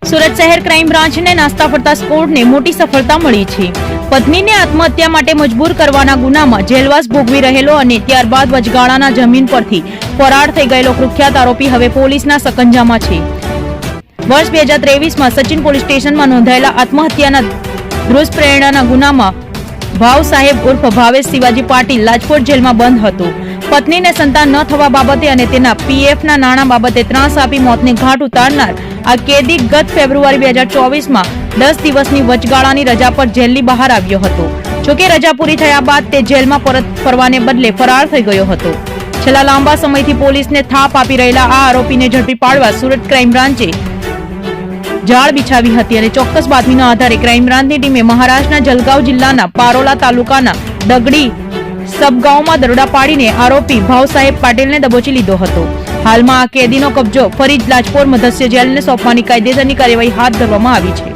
સુરત શહેર ક્રાઇમ બ્રાન્ચને નાસ્તા ફરતા સ્કોડને મોટી સફળતા મળી છે। પત્નીને આત્મહત્યા માટે મજબૂર કરવાના ગુનામાં જેલવાસ ભોગવી રહેલો અને ત્યારબાદ વચગાળાના જમીન પરથી ફરાર થઈ ગયેલો કુખ્યાત આરોપી હવે પોલીસના સકંજામાં છે। વર્ષ 2023માં સચિન પોલીસ સ્ટેશનમાં નોંધાયેલા આત્મહત્યાના દુષ્પ્રેરણાના ગુનામાં ભાવ સાહેબ ઉર્ફ ભાવેશ શિવાજી પાટીલ રાજકોટ જેલમાં બંધ હતો। પત્નીને સંતાન ન થવા બાબતે અને તેના પીએફના નાણાં બાબતે ત્રાસ આપી મોતને ઘાટ ઉતારનાર આ કેદી ગત ફેબ્રુઆરી 2024માં 10 દિવસની વચગાળાની રજા પર જેલની બહાર આવ્યો હતો। જોકે રજા પૂરી થયા બાદ તે જેલમાં પરત ફરવાને બદલે ફરાર થઈ ગયો હતો। છેલ્લા લાંબા સમયથી પોલીસને થાપ આપી રહેલા આ આરોપીને ઝડપી પાડવા સુરત ક્રાઇમ બ્રાન્ચે જાળ બિછાવી હતી અને ચોક્કસ બાતમીના આધારે ક્રાઇમ બ્રાન્ચની ટીમે મહારાષ્ટ્રના જલગાંવ જિલ્લાના પારોલા તાલુકાના દગડી સબગાંવમાં દરોડા પાડીને આરોપી ભાવ સાહેબ પાટીલને દબોચી લીધો હતો। હાલમાં આ કેદીનો કબજો ફરી લાજપોર મધ્ય જેલને સોંપવાની કાયદેસરની કાર્યવાહી હાથ ધરવામાં આવી છે।